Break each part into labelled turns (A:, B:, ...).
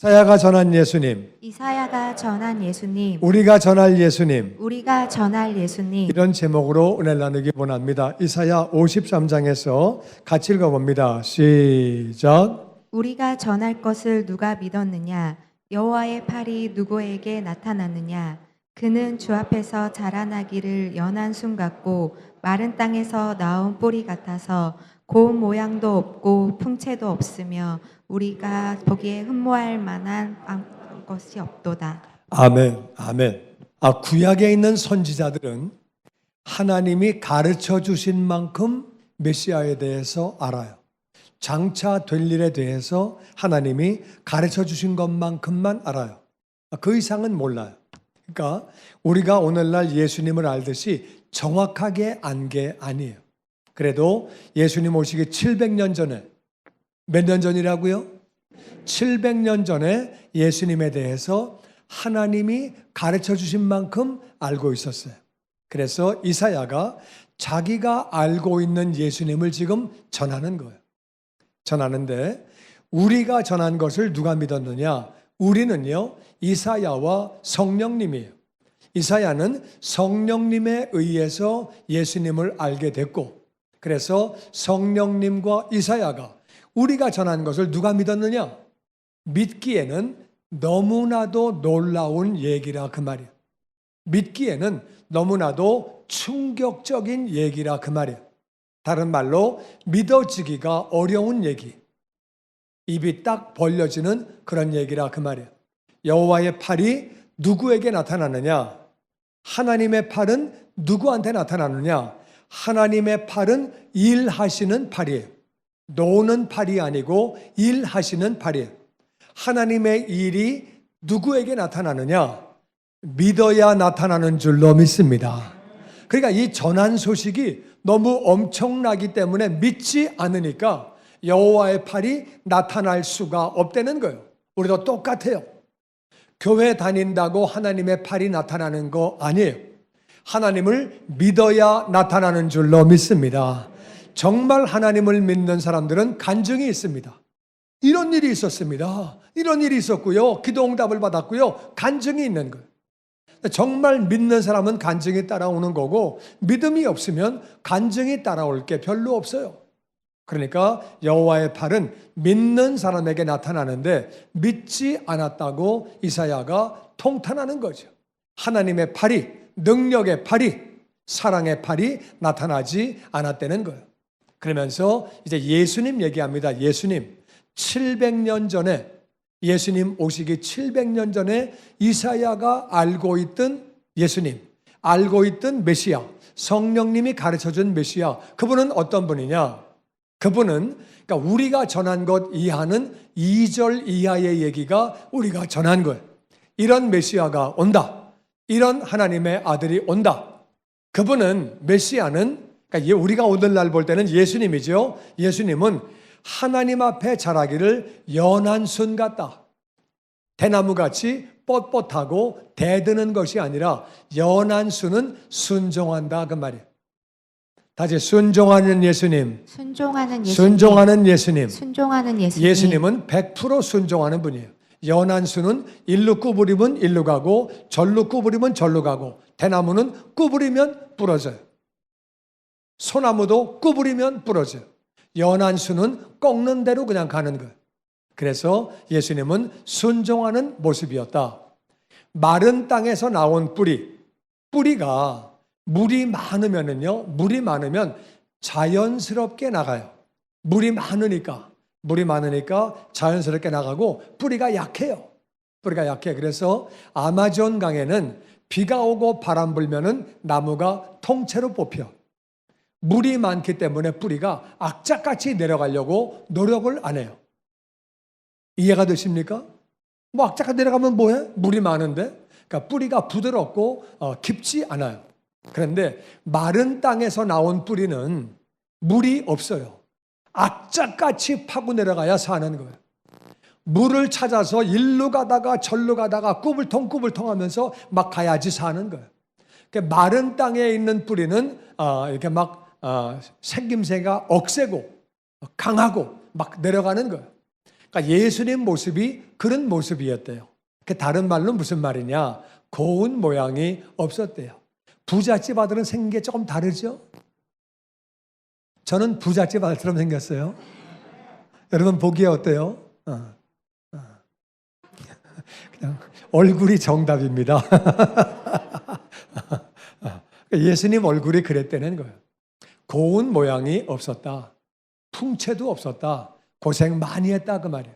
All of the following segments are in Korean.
A: 이사야가 전한 예수님,
B: 이사야가 전한 예수님,
A: 우리가 전할 예수님,
B: 우리가 전할 예수님.
A: 이런 제목으로 은혜 나누기 원합니다. 이사야 53장에서 같이 읽어봅니다. 시작.
B: 우리가 전할 것을 누가 믿었느냐? 여호와의 팔이 누구에게 나타났느냐? 그는 주 앞에서 자라나기를 연한 순 같고 마른 땅에서 나온 뿌리 같아서 고운 모양도 없고 풍채도 없으며 우리가 보기에 흠모할 만한 것이 없도다.
A: 아멘, 아멘. 구약에 있는 선지자들은 하나님이 가르쳐 주신 만큼 메시아에 대해서 알아요. 장차 될 일에 대해서 하나님이 가르쳐 주신 것만큼만 알아요. 그 이상은 몰라요. 그러니까 우리가 오늘날 예수님을 알듯이 정확하게 안 게 아니에요. 그래도 예수님 오시기 700년 전에, 몇 년 전이라고요? 700년 전에 예수님에 대해서 하나님이 가르쳐 주신 만큼 알고 있었어요. 그래서 이사야가 자기가 알고 있는 예수님을 지금 전하는 거예요. 전하는데 우리가 전한 것을 누가 믿었느냐? 우리는요, 이사야와 성령님이에요. 이사야는 성령님에 의해서 예수님을 알게 됐고, 그래서 성령님과 이사야가 우리가 전한 것을 누가 믿었느냐? 믿기에는 너무나도 놀라운 얘기라 그 말이에요. 믿기에는 너무나도 충격적인 얘기라 그 말이에요. 다른 말로 믿어지기가 어려운 얘기, 입이 딱 벌려지는 그런 얘기라 그 말이에요. 여호와의 팔이 누구에게 나타나느냐? 하나님의 팔은 누구한테 나타나느냐? 하나님의 팔은 일하시는 팔이에요. 노는 팔이 아니고 일하시는 팔이에요. 하나님의 일이 누구에게 나타나느냐? 믿어야 나타나는 줄로 믿습니다. 그러니까 이 전한 소식이 너무 엄청나기 때문에 믿지 않으니까 여호와의 팔이 나타날 수가 없다는 거예요. 우리도 똑같아요. 교회 다닌다고 하나님의 팔이 나타나는 거 아니에요. 하나님을 믿어야 나타나는 줄로 믿습니다. 정말 하나님을 믿는 사람들은 간증이 있습니다. 이런 일이 있었습니다. 이런 일이 있었고요. 기도 응답을 받았고요. 간증이 있는 거예요. 정말 믿는 사람은 간증이 따라오는 거고 믿음이 없으면 간증이 따라올 게 별로 없어요. 그러니까 여호와의 팔은 믿는 사람에게 나타나는데 믿지 않았다고 이사야가 통탄하는 거죠. 하나님의 팔이, 능력의 팔이, 사랑의 팔이 나타나지 않았다는 거예요. 그러면서 이제 예수님 얘기합니다. 예수님 700년 전에, 예수님 오시기 700년 전에 이사야가 알고 있던 예수님, 알고 있던 메시아, 성령님이 가르쳐준 메시아, 그분은 어떤 분이냐? 그분은 그러니까 우리가 전한 것 이하는 2절 이하의 얘기가 우리가 전한 거예요. 이런 메시아가 온다. 이런 하나님의 아들이 온다. 그분은, 메시아는, 그러니까 우리가 오늘날 볼 때는 예수님이죠. 예수님은 하나님 앞에 자라기를 연한 순 같다. 대나무같이 뻣뻣하고 대드는 것이 아니라 연한 순은 순종한다 그 말이에요. 다시 순종하는 예수님.
B: 순종하는 예수님.
A: 순종하는 예수님.
B: 순종하는 예수님.
A: 예수님은 100% 순종하는 분이에요. 연한 순은 일로 구부리면 일로 가고 절로 구부리면 절로 가고 대나무는 구부리면 부러져요. 소나무도 구부리면 부러져요. 연한 순은 꺾는 대로 그냥 가는 거예요. 그래서 예수님은 순종하는 모습이었다. 마른 땅에서 나온 뿌리가 물이 많으면 자연스럽게 나가요. 물이 많으니까 자연스럽게 나가고 뿌리가 약해요. 뿌리가 약해. 그래서 아마존 강에는 비가 오고 바람 불면은 나무가 통째로 뽑혀. 물이 많기 때문에 뿌리가 악착같이 내려가려고 노력을 안 해요. 이해가 되십니까? 악착같이 내려가면 뭐해? 물이 많은데. 그러니까 뿌리가 부드럽고 깊지 않아요. 그런데 마른 땅에서 나온 뿌리는 물이 없어요. 악착같이 파고 내려가야 사는 거예요. 물을 찾아서 일로 가다가 절로 가다가 꾸불통 하면서 막 가야지 사는 거예요. 그러니까 마른 땅에 있는 뿌리는 이렇게 생김새가 억세고 강하고 막 내려가는 거예요. 그러니까 예수님 모습이 그런 모습이었대요. 그 다른 말로 무슨 말이냐? 고운 모양이 없었대요. 부잣집 아들은 생긴 게 조금 다르죠? 저는 부잣집 아들처럼 생겼어요. 여러분 보기에 어때요? 그냥 얼굴이 정답입니다. 예수님 얼굴이 그랬다는 거예요. 고운 모양이 없었다. 풍채도 없었다. 고생 많이 했다 그 말이에요.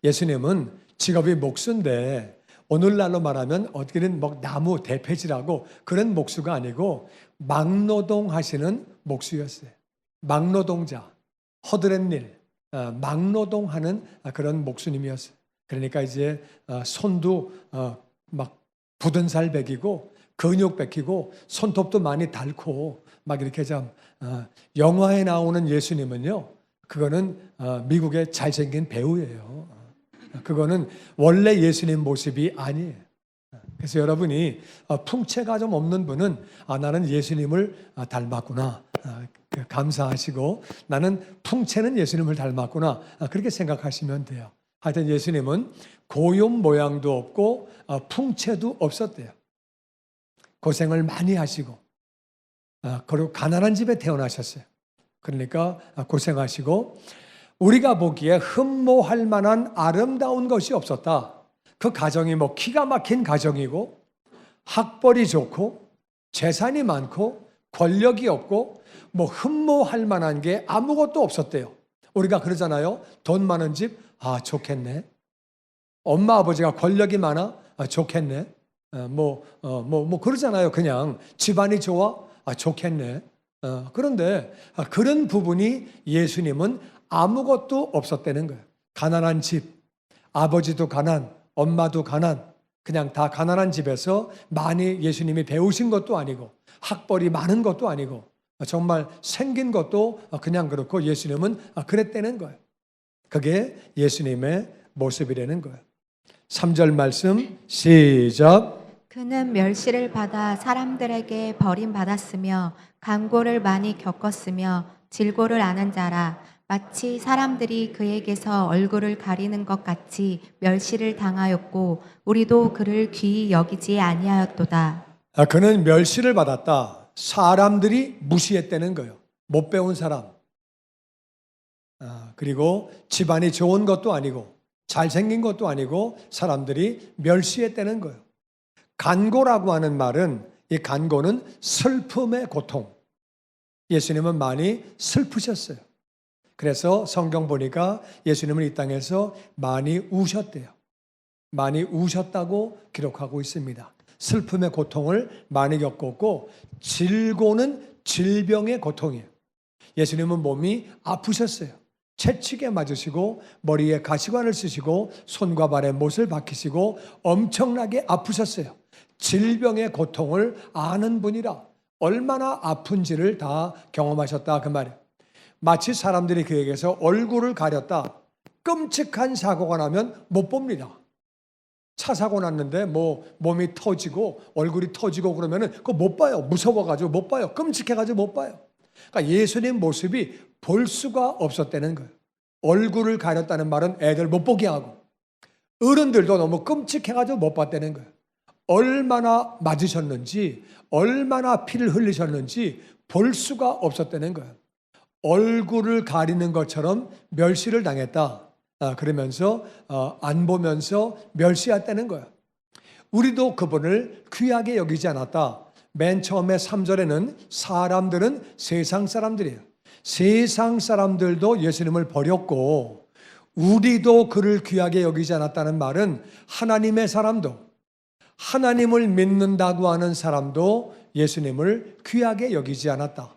A: 예수님은 직업이 목수인데 오늘날로 말하면 어떻게든 뭐 나무 대패질하고 그런 목수가 아니고 막노동 하시는 목수였어요. 막노동자, 허드렛 일, 막노동하는 그런 목수님이었어요. 그러니까 이제 손도 막 굳은 살 베기고 근육 베기고 손톱도 많이 닳고 막 이렇게 좀 영화에 나오는 예수님은요, 그거는 미국의 잘생긴 배우예요. 그거는 원래 예수님 모습이 아니에요. 그래서 여러분이 풍채가 좀 없는 분은 나는 예수님을 닮았구나 감사하시고, 나는 풍채는 예수님을 닮았구나 그렇게 생각하시면 돼요. 하여튼 예수님은 고용 모양도 없고 풍채도 없었대요. 고생을 많이 하시고 그리고 가난한 집에 태어나셨어요. 그러니까 고생하시고, 우리가 보기에 흠모할 만한 아름다운 것이 없었다. 그 가정이 뭐 기가 막힌 가정이고 학벌이 좋고 재산이 많고 권력이 없고 뭐 흠모할 만한 게 아무것도 없었대요. 우리가 그러잖아요. 돈 많은 집, 좋겠네. 엄마 아버지가 권력이 많아, 좋겠네. 뭐 그러잖아요. 그냥 집안이 좋아, 좋겠네. 그런데 그런 부분이 예수님은 아무것도 없었다는 거예요. 가난한 집, 아버지도 가난, 엄마도 가난, 그냥 다 가난한 집에서 많이 예수님이 배우신 것도 아니고 학벌이 많은 것도 아니고 정말 생긴 것도 그냥 그렇고 예수님은 그랬다는 거예요. 그게 예수님의 모습이라는 거예요. 3절 말씀 시작.
B: 그는 멸시를 받아 사람들에게 버림받았으며 간고를 많이 겪었으며 질고를 아는 자라. 마치 사람들이 그에게서 얼굴을 가리는 것 같이 멸시를 당하였고 우리도 그를 귀히 여기지 아니하였도다.
A: 그는 멸시를 받았다. 사람들이 무시했다는 거예요. 못 배운 사람. 그리고 집안이 좋은 것도 아니고 잘생긴 것도 아니고 사람들이 멸시했다는 거예요. 간고라고 하는 말은, 이 간고는 슬픔의 고통. 예수님은 많이 슬프셨어요. 그래서 성경 보니까 예수님은 이 땅에서 많이 우셨대요. 많이 우셨다고 기록하고 있습니다. 슬픔의 고통을 많이 겪었고, 질고는 질병의 고통이에요. 예수님은 몸이 아프셨어요. 채찍에 맞으시고 머리에 가시관을 쓰시고 손과 발에 못을 박히시고 엄청나게 아프셨어요. 질병의 고통을 아는 분이라 얼마나 아픈지를 다 경험하셨다 그 말이에요. 마치 사람들이 그에게서 얼굴을 가렸다. 끔찍한 사고가 나면 못 봅니다. 차 사고 났는데 뭐 몸이 터지고 얼굴이 터지고 그러면은 그거 못 봐요. 무서워가지고 못 봐요. 끔찍해가지고 못 봐요. 그러니까 예수님 모습이 볼 수가 없었다는 거예요. 얼굴을 가렸다는 말은 애들 못 보게 하고 어른들도 너무 끔찍해가지고 못 봤다는 거예요. 얼마나 맞으셨는지 얼마나 피를 흘리셨는지 볼 수가 없었다는 거예요. 얼굴을 가리는 것처럼 멸시를 당했다. 그러면서 안 보면서 멸시했다는 거예요. 우리도 그분을 귀하게 여기지 않았다. 맨 처음에 3절에는 사람들은 세상 사람들이에요. 세상 사람들도 예수님을 버렸고 우리도 그를 귀하게 여기지 않았다는 말은 하나님의 사람도, 하나님을 믿는다고 하는 사람도 예수님을 귀하게 여기지 않았다.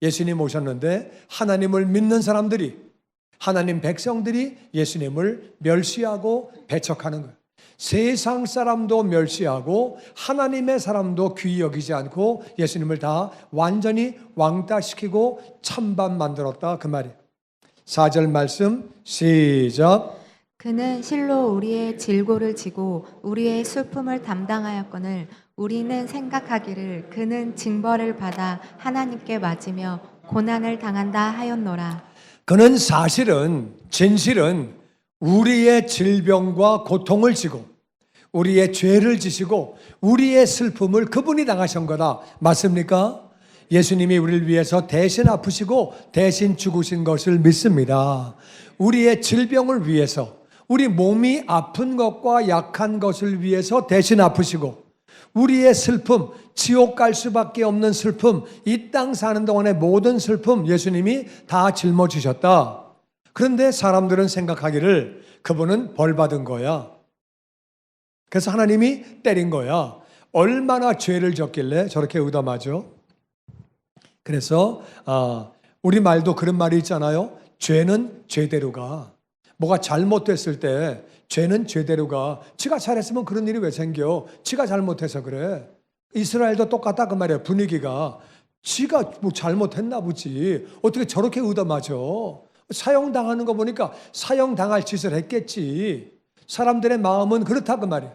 A: 예수님 오셨는데 하나님을 믿는 사람들이, 하나님 백성들이 예수님을 멸시하고 배척하는 거예요. 세상 사람도 멸시하고 하나님의 사람도 귀히 여기지 않고 예수님을 다 완전히 왕따시키고 찬밥 만들었다 그 말이에요. 4절 말씀 시작.
B: 그는 실로 우리의 질고를 지고 우리의 슬픔을 담당하였거늘 우리는 생각하기를 그는 징벌을 받아 하나님께 맞으며 고난을 당한다 하였노라.
A: 그는 사실은 진실은 우리의 질병과 고통을 지고 우리의 죄를 지시고 우리의 슬픔을 그분이 당하신 거다. 맞습니까? 예수님이 우리를 위해서 대신 아프시고 대신 죽으신 것을 믿습니다. 우리의 질병을 위해서, 우리 몸이 아픈 것과 약한 것을 위해서 대신 아프시고, 우리의 슬픔, 지옥 갈 수밖에 없는 슬픔, 이 땅 사는 동안의 모든 슬픔 예수님이 다 짊어지셨다. 그런데 사람들은 생각하기를 그분은 벌 받은 거야. 그래서 하나님이 때린 거야. 얼마나 죄를 졌길래 저렇게 의담하죠? 그래서 우리 말도 그런 말이 있잖아요. 죄는 죄대로 가. 뭐가 잘못됐을 때 죄는 죄대로 가. 지가 잘했으면 그런 일이 왜 생겨? 지가 잘못해서 그래. 이스라엘도 똑같다 그 말이야. 분위기가. 지가 뭐 잘못했나 보지. 어떻게 저렇게 의담하죠? 사형당하는 거 보니까 사형당할 짓을 했겠지. 사람들의 마음은 그렇다 그 말이야.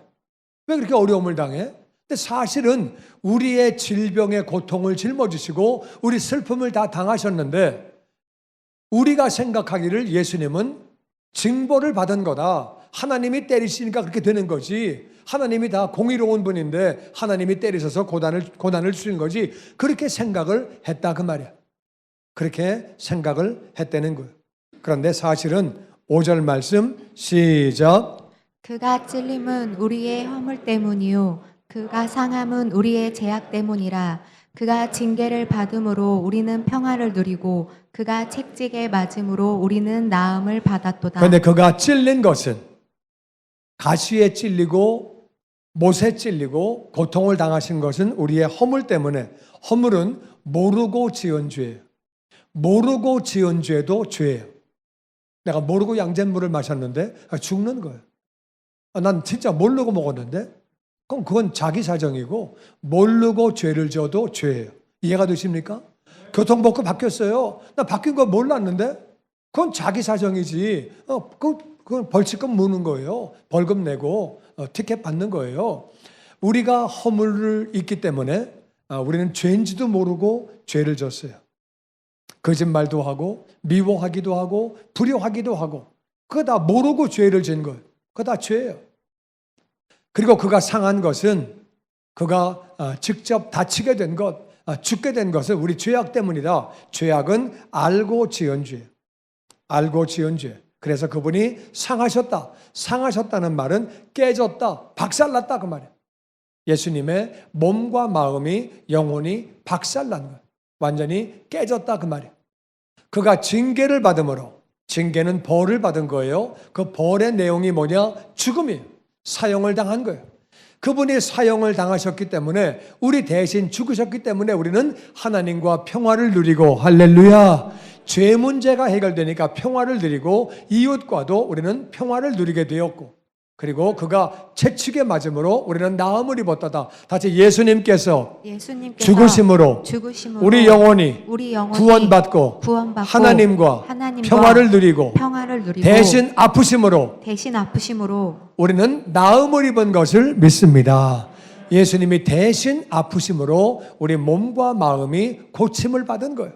A: 왜 그렇게 어려움을 당해? 근데 사실은 우리의 질병의 고통을 짊어지시고 우리 슬픔을 다 당하셨는데, 우리가 생각하기를 예수님은 징벌을 받은 거다. 하나님이 때리시니까 그렇게 되는 거지. 하나님이 다 공의로운 분인데 하나님이 때리셔서 고난을 주신 거지. 그렇게 생각을 했다 그 말이야. 그렇게 생각을 했다는 거예요. 그런데 사실은 5절 말씀 시작.
B: 그가 찔림은 우리의 허물 때문이요 그가 상함은 우리의 죄악 때문이라. 그가 징계를 받음으로 우리는 평화를 누리고 그가 채찍에 맞음으로 우리는 나음을 받았도다.
A: 그런데 그가 찔린 것은, 가시에 찔리고 못에 찔리고 고통을 당하신 것은 우리의 허물 때문에. 허물은 모르고 지은 죄예요. 모르고 지은 죄도 죄예요. 내가 모르고 양잿물을 마셨는데 죽는 거예요. 난 진짜 모르고 먹었는데, 그럼 그건 자기 사정이고, 모르고 죄를 져도 죄예요. 이해가 되십니까? 교통법규 바뀌었어요. 나 바뀐 거 몰랐는데, 그건 자기 사정이지. 그건 벌칙금 무는 거예요. 벌금 내고 티켓 받는 거예요. 우리가 허물을 있기 때문에 우리는 죄인지도 모르고 죄를 졌어요. 거짓말도 하고 미워하기도 하고 불효하기도 하고, 그거 다 모르고 죄를 진 거예요. 그거 다 죄예요. 그리고 그가 상한 것은, 그가 직접 다치게 된 것, 죽게 된 것은 우리 죄악 때문이다. 죄악은 알고 지은 죄. 알고 지은 죄. 그래서 그분이 상하셨다. 상하셨다는 말은 깨졌다, 박살났다 그 말이에요. 예수님의 몸과 마음이, 영혼이 박살난 거예요. 완전히 깨졌다 그 말이에요. 그가 징계를 받음으로, 징계는 벌을 받은 거예요. 그 벌의 내용이 뭐냐? 죽음이에요. 사형을 당한 거예요. 그분이 사형을 당하셨기 때문에, 우리 대신 죽으셨기 때문에 우리는 하나님과 평화를 누리고, 할렐루야, 죄 문제가 해결되니까 평화를 누리고 이웃과도 우리는 평화를 누리게 되었고, 그리고 그가 채찍에 맞음으로 우리는 나음을 입었다다. 다시 예수님께서 죽으심으로 우리 영혼이 구원받고 하나님과 평화를 누리고 대신 아프심으로 우리는 나음을 입은 것을 믿습니다. 예수님이 대신 아프심으로 우리 몸과 마음이 고침을 받은 거예요.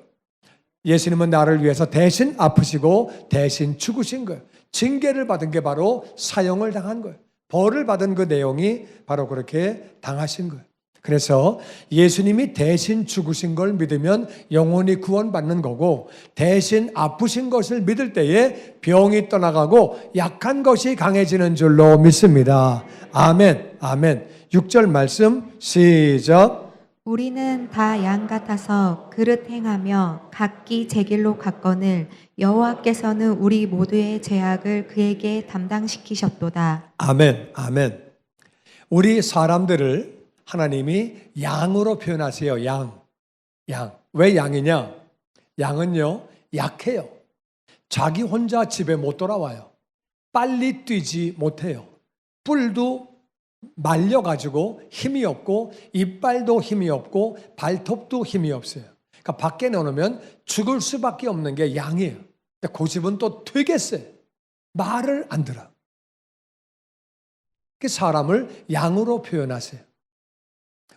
A: 예수님은 나를 위해서 대신 아프시고 대신 죽으신 거예요. 징계를 받은 게 바로 사형을 당한 거예요. 벌을 받은 그 내용이 바로 그렇게 당하신 거예요. 그래서 예수님이 대신 죽으신 걸 믿으면 영혼이 구원받는 거고, 대신 아프신 것을 믿을 때에 병이 떠나가고 약한 것이 강해지는 줄로 믿습니다. 아멘, 아멘. 6절 말씀 시작.
B: 우리는 다 양 같아서 그릇 행하며 각기 제 길로 갔거늘 여호와께서는 우리 모두의 죄악을 그에게 담당시키셨도다.
A: 아멘, 아멘. 우리 사람들을 하나님이 양으로 표현하세요. 양. 왜 양이냐? 양은요, 약해요. 자기 혼자 집에 못 돌아와요. 빨리 뛰지 못해요. 뿔도 말려가지고 힘이 없고, 이빨도 힘이 없고, 발톱도 힘이 없어요. 그러니까 밖에 내놓으면 죽을 수밖에 없는 게 양이에요. 근데 그 집은 또 되게 세. 말을 안 들어. 그 사람을 양으로 표현하세요.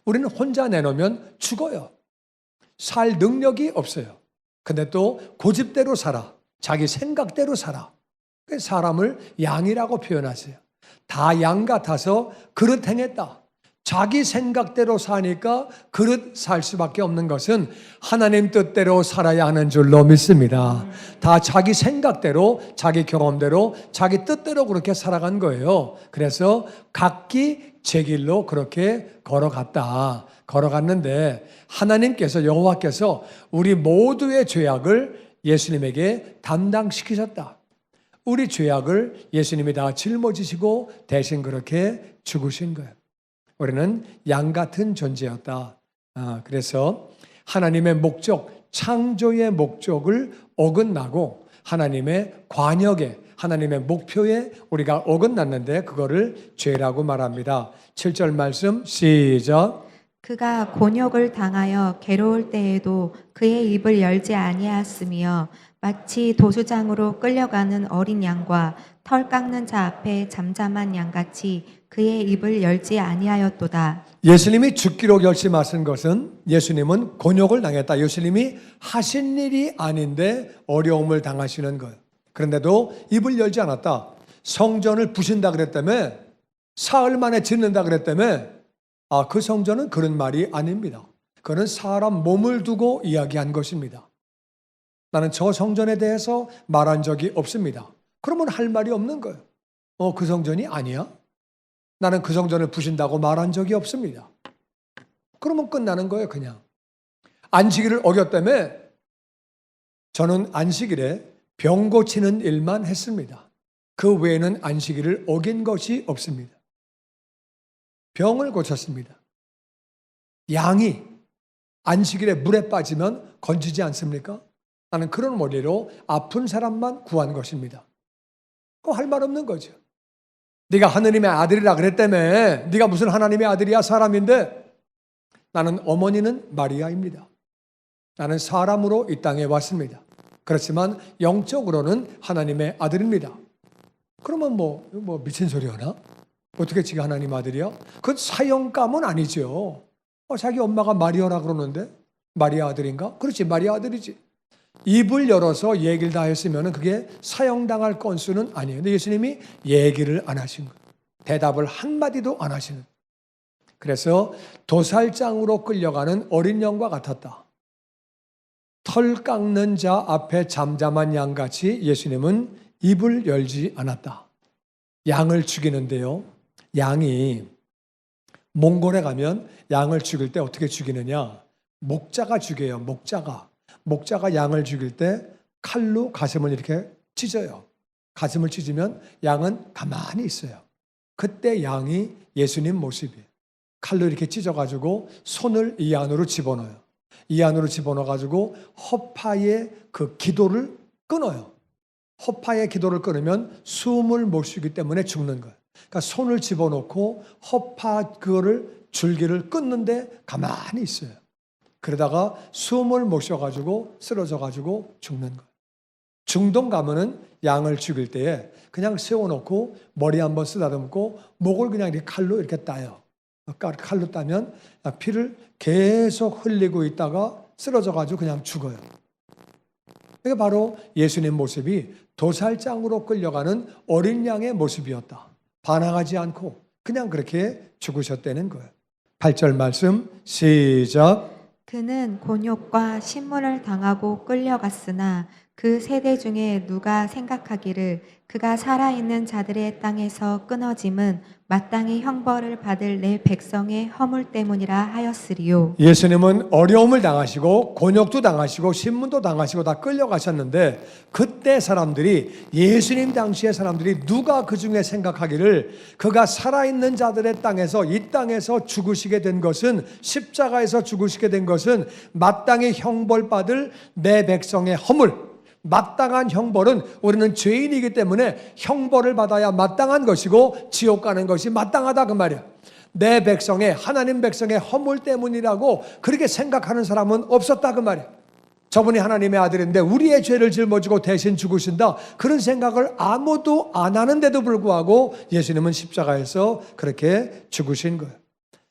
A: 우리는 혼자 내놓으면 죽어요. 살 능력이 없어요. 근데 또 고집대로 살아. 자기 생각대로 살아. 사람을 양이라고 표현하세요. 다 양 같아서 그릇 행했다. 자기 생각대로 사니까 그릇 살 수밖에 없는 것은 하나님 뜻대로 살아야 하는 줄로 믿습니다. 다 자기 생각대로, 자기 경험대로, 자기 뜻대로 그렇게 살아간 거예요. 그래서 각기 제 길로 그렇게 걸어갔는데 하나님께서, 여호와께서 우리 모두의 죄악을 예수님에게 담당시키셨다. 우리 죄악을 예수님이 다 짊어지시고 대신 그렇게 죽으신 거예요. 우리는 양 같은 존재였다. 그래서 하나님의 목적, 창조의 목적을 어긋나고 하나님의 관역에, 하나님의 목표에 우리가 어긋났는데 그거를 죄라고 말합니다. 7절 말씀 시작.
B: 그가 곤욕을 당하여 괴로울 때에도 그의 입을 열지 아니하였으며 마치 도수장으로 끌려가는 어린 양과 털 깎는 자 앞에 잠잠한 양같이 그의 입을 열지 아니하였도다.
A: 예수님이 죽기로 결심하신 것은 예수님은 곤욕을 당했다. 예수님이 하신 일이 아닌데 어려움을 당하시는 거예요. 그런데도 입을 열지 않았다. 성전을 부신다 그랬다며, 사흘 만에 짓는다 그랬다며, 그 성전은 그런 말이 아닙니다. 그는 사람 몸을 두고 이야기한 것입니다. 나는 저 성전에 대해서 말한 적이 없습니다. 그러면 할 말이 없는 거예요. 그 성전이 아니야? 나는 그 성전을 부신다고 말한 적이 없습니다. 그러면 끝나는 거예요, 그냥. 안식일을 어겼다며 저는 안식일에 병 고치는 일만 했습니다. 그 외에는 안식일을 어긴 것이 없습니다. 병을 고쳤습니다. 양이 안식일에 물에 빠지면 건지지 않습니까? 나는 그런 원리로 아픈 사람만 구한 것입니다. 그거 할 말 없는 거죠. 네가 하느님의 아들이라 그랬다며. 네가 무슨 하나님의 아들이야, 사람인데. 나는 어머니는 마리아입니다. 나는 사람으로 이 땅에 왔습니다. 그렇지만 영적으로는 하나님의 아들입니다. 그러면 뭐 미친 소리 하나? 어떻게 지가 하나님 아들이야? 그건 사형감은 아니죠. 자기 엄마가 마리아라 그러는데 마리아 아들인가? 그렇지, 마리아 아들이지. 입을 열어서 얘기를 다 했으면 그게 사형당할 건수는 아니에요. 근데 예수님이 얘기를 안 하신 거예요. 대답을 한마디도 안 하시는. 그래서 도살장으로 끌려가는 어린 양과 같았다. 털 깎는 자 앞에 잠잠한 양같이 예수님은 입을 열지 않았다. 양을 죽이는데요. 양이 몽골에 가면 양을 죽일 때 어떻게 죽이느냐? 목자가 죽여요. 목자가 양을 죽일 때 칼로 가슴을 이렇게 찢어요. 가슴을 찢으면 양은 가만히 있어요. 그때 양이 예수님 모습이에요. 칼로 이렇게 찢어가지고 손을 이 안으로 집어넣어요. 이 안으로 집어넣어가지고 허파의 그 기도를 끊어요. 허파의 기도를 끊으면 숨을 못 쉬기 때문에 죽는 거예요. 그러니까 손을 집어넣고 허파 그거를 줄기를 끊는데 가만히 있어요. 그러다가 숨을 못 쉬어가지고 쓰러져가지고 죽는 거예요. 중동 가면은 양을 죽일 때에 그냥 세워놓고 머리 한번 쓰다듬고 목을 그냥 이렇게 칼로 이렇게 따요. 칼로 따면 피를 계속 흘리고 있다가 쓰러져가지고 그냥 죽어요. 이게 바로 예수님 모습이 도살장으로 끌려가는 어린 양의 모습이었다. 반항하지 않고 그냥 그렇게 죽으셨다는 거예요. 8절 말씀 시작.
B: 그는 곤욕과 신문을 당하고 끌려갔으나 그 세대 중에 누가 생각하기를 그가 살아있는 자들의 땅에서 끊어짐은 마땅히 형벌을 받을 내 백성의 허물 때문이라 하였으리요.
A: 예수님은 어려움을 당하시고 곤욕도 당하시고 신문도 당하시고 다 끌려가셨는데 그때 사람들이, 예수님 당시의 사람들이 누가 그 중에 생각하기를 그가 살아있는 자들의 땅에서, 이 땅에서 죽으시게 된 것은, 십자가에서 죽으시게 된 것은 마땅히 형벌받을 내 백성의 허물, 마땅한 형벌은, 우리는 죄인이기 때문에 형벌을 받아야 마땅한 것이고 지옥 가는 것이 마땅하다 그 말이야. 내 백성의, 하나님 백성의 허물 때문이라고 그렇게 생각하는 사람은 없었다 그 말이야. 저분이 하나님의 아들인데 우리의 죄를 짊어지고 대신 죽으신다, 그런 생각을 아무도 안 하는데도 불구하고 예수님은 십자가에서 그렇게 죽으신 거예요.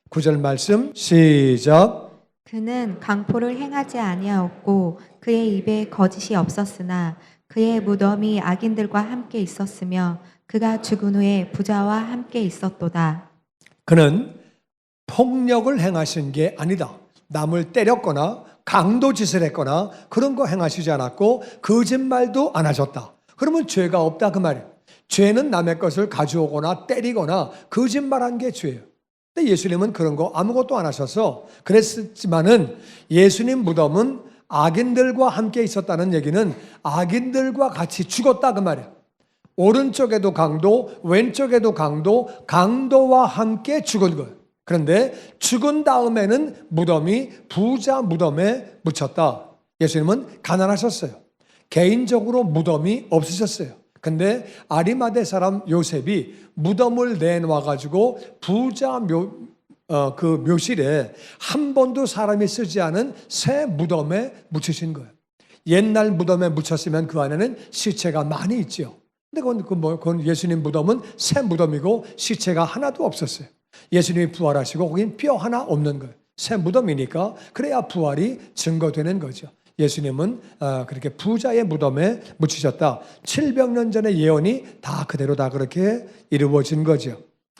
A: 9절 말씀 시작.
B: 그는 강포를 행하지 아니하였고 그의 입에 거짓이 없었으나 그의 무덤이 악인들과 함께 있었으며 그가 죽은 후에 부자와 함께 있었도다.
A: 그는 폭력을 행하신 게 아니다. 남을 때렸거나 강도짓을 했거나 그런 거 행하시지 않았고 거짓말도 안 하셨다. 그러면 죄가 없다 그 말이에요. 죄는 남의 것을 가져오거나 때리거나 거짓말한 게 죄예요. 근데 예수님은 그런 거 아무것도 안 하셔서 그랬지만은 예수님 무덤은 악인들과 함께 있었다는 얘기는 악인들과 같이 죽었다 그 말이에요. 오른쪽에도 강도, 왼쪽에도 강도, 강도와 함께 죽은 거예요. 그런데 죽은 다음에는 무덤이 부자 무덤에 묻혔다. 예수님은 가난하셨어요. 개인적으로 무덤이 없으셨어요. 근데 아리마대 사람 요셉이 무덤을 내놔 가지고 부자 그 묘실에 한 번도 사람이 쓰지 않은 새 무덤에 묻히신 거예요. 옛날 무덤에 묻혔으면 그 안에는 시체가 많이 있죠. 근데 그건 예수님 무덤은 새 무덤이고 시체가 하나도 없었어요. 예수님이 부활하시고 거긴 뼈 하나 없는 거예요. 새 무덤이니까 그래야 부활이 증거되는 거죠. 예수님은 그렇게 부자의 무덤에 묻히셨다. 700년 전의 예언이 다 그대로 다 그렇게 이루어진 거죠.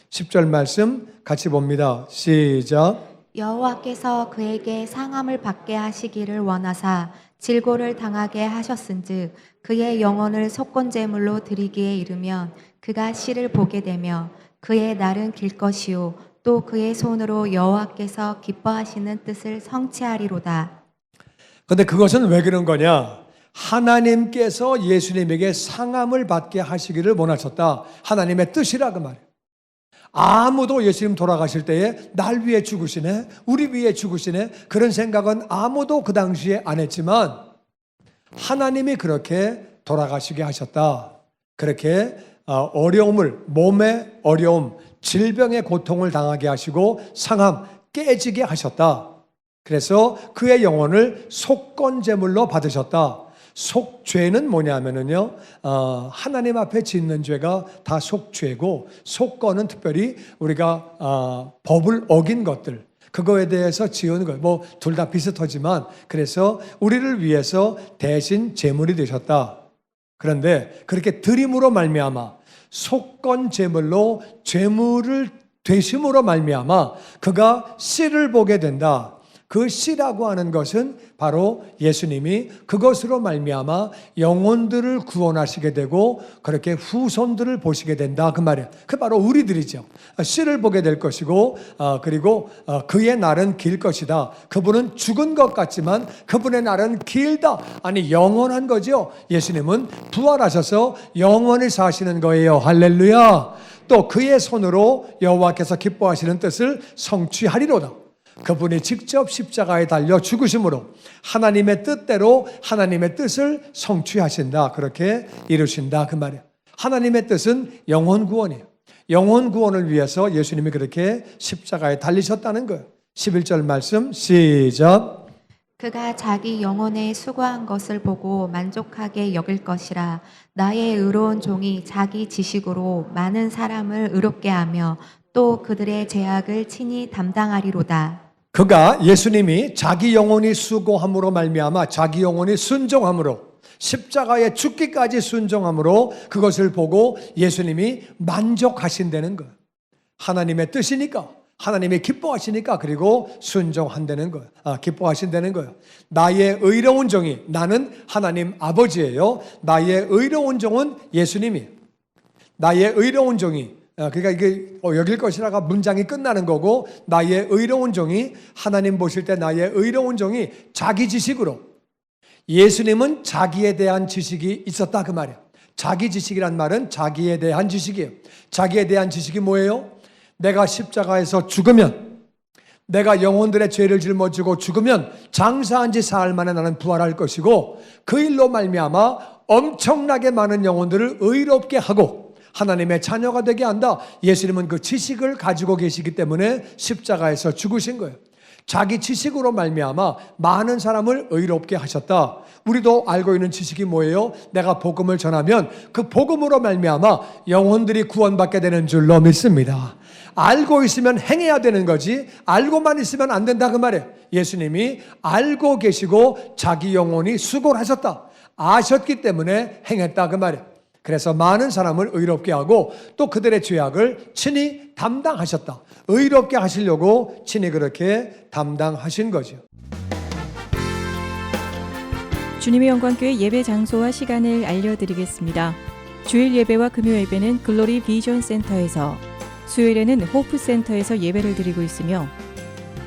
A: 10절 말씀 같이 봅니다. 시작.
B: 여호와께서 그에게 상함을 받게 하시기를 원하사 질고를 당하게 하셨은즉 그의 영혼을 속건제물로 드리기에 이르면 그가 씨를 보게 되며 그의 날은 길 것이요 또 그의 손으로 여호와께서 기뻐하시는 뜻을 성취하리로다.
A: 근데 그것은 왜 그런 거냐? 하나님께서 예수님에게 상함을 받게 하시기를 원하셨다. 하나님의 뜻이라 그 말이에요. 아무도 예수님 돌아가실 때에 날 위해 죽으시네, 우리 위해 죽으시네, 그런 생각은 아무도 그 당시에 안 했지만 하나님이 그렇게 돌아가시게 하셨다. 그렇게 어려움을, 몸의 어려움, 질병의 고통을 당하게 하시고 상함 깨지게 하셨다. 그래서 그의 영혼을 속건제물로 받으셨다. 속죄는 뭐냐면은요, 하나님 앞에 짓는 죄가 다 속죄고, 속건은 특별히 우리가 법을 어긴 것들, 그거에 대해서 지은 것, 뭐 둘 다 비슷하지만, 그래서 우리를 위해서 대신 제물이 되셨다. 그런데 그렇게 드림으로 말미암아 속건 제물로 죄물을 되심으로 말미암아 그가 씨를 보게 된다. 그 씨라고 하는 것은 바로 예수님이 그것으로 말미암아 영혼들을 구원하시게 되고 그렇게 후손들을 보시게 된다 그 말이에요. 그 바로 우리들이죠. 씨를 보게 될 것이고 그리고 그의 날은 길 것이다. 그분은 죽은 것 같지만 그분의 날은 길다. 아니 영원한 거죠. 예수님은 부활하셔서 영원히 사시는 거예요. 할렐루야. 또 그의 손으로 여호와께서 기뻐하시는 뜻을 성취하리로다. 그분이 직접 십자가에 달려 죽으심으로 하나님의 뜻대로 하나님의 뜻을 성취하신다. 그렇게 이루신다 그 말이에요. 하나님의 뜻은 영혼 구원이에요. 영혼 구원을 위해서 예수님이 그렇게 십자가에 달리셨다는 거예요. 11절 말씀 시작.
B: 그가 자기 영혼에 수고한 것을 보고 만족하게 여길 것이라. 나의 의로운 종이 자기 지식으로 많은 사람을 의롭게 하며 또 그들의 죄악을 친히 담당하리로다.
A: 그가 예수님이 자기 영혼이 수고함으로 말미암아 자기 영혼이 순종함으로 십자가에 죽기까지 순종함으로 그것을 보고 예수님이 만족하신다는 거예요. 하나님의 뜻이니까, 하나님이 기뻐하시니까 그리고 순종한다는 거예요. 기뻐하신다는 거예요. 나의 의로운 종이, 나는 하나님 아버지예요. 나의 의로운 종은 예수님이에요. 나의 의로운 종이, 그러니까 이게 여길 것이라가 문장이 끝나는 거고, 나의 의로운 종이, 하나님 보실 때 나의 의로운 종이 자기 지식으로, 예수님은 자기에 대한 지식이 있었다 그 말이에요. 자기 지식이란 말은 자기에 대한 지식이에요. 자기에 대한 지식이 뭐예요? 내가 십자가에서 죽으면, 내가 영혼들의 죄를 짊어지고 죽으면 장사한 지 사흘 만에 나는 부활할 것이고 그 일로 말미암아 엄청나게 많은 영혼들을 의롭게 하고 하나님의 자녀가 되게 한다. 예수님은 그 지식을 가지고 계시기 때문에 십자가에서 죽으신 거예요. 자기 지식으로 말미암아 많은 사람을 의롭게 하셨다. 우리도 알고 있는 지식이 뭐예요? 내가 복음을 전하면 그 복음으로 말미암아 영혼들이 구원받게 되는 줄로 믿습니다. 알고 있으면 행해야 되는 거지 알고만 있으면 안 된다 그 말이에요. 예수님이 알고 계시고 자기 영혼이 수고를 하셨다. 아셨기 때문에 행했다 그 말이에요. 그래서 많은 사람을 의롭게 하고 또 그들의 죄악을 친히 담당하셨다. 의롭게 하시려고 친히 그렇게 담당하신 거죠.
C: 주님의 영광교회 예배 장소와 시간을 알려드리겠습니다. 주일 예배와 금요 예배는 글로리 비전 센터에서, 수요일에는 호프 센터에서 예배를 드리고 있으며,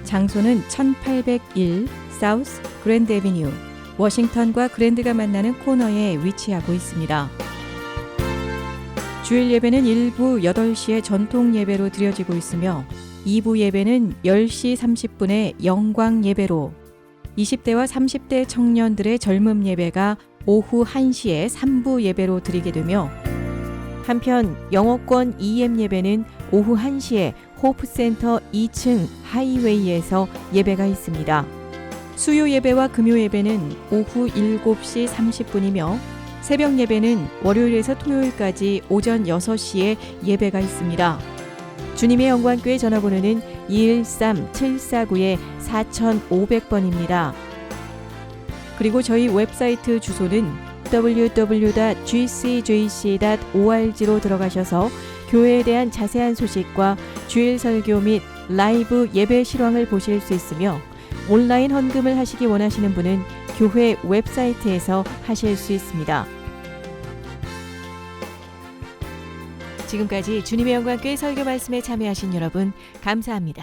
C: 장소는 1801 사우스 그랜드 애비뉴, 워싱턴과 그랜드가 만나는 코너에 위치하고 있습니다. 주일 예배는 1부 8시에 전통 예배로 드려지고 있으며 2부 예배는 10시 30분에 영광 예배로, 20대와 30대 청년들의 젊음 예배가 오후 1시에 3부 예배로 드리게 되며, 한편 영어권 EM 예배는 오후 1시에 호프센터 2층 하이웨이에서 예배가 있습니다. 수요 예배와 금요 예배는 오후 7시 30분이며 새벽 예배는 월요일에서 토요일까지 오전 6시에 예배가 있습니다. 주님의 영광교회 전화번호는 213-749-4500번입니다. 그리고 저희 웹사이트 주소는 www.gcjc.org로 들어가셔서 교회에 대한 자세한 소식과 주일 설교 및 라이브 예배 실황을 보실 수 있으며, 온라인 헌금을 하시기 원하시는 분은 교회 웹사이트에서 하실 수 있습니다. 지금까지 주님의 영광교회 설교 말씀에 참여하신 여러분 감사합니다.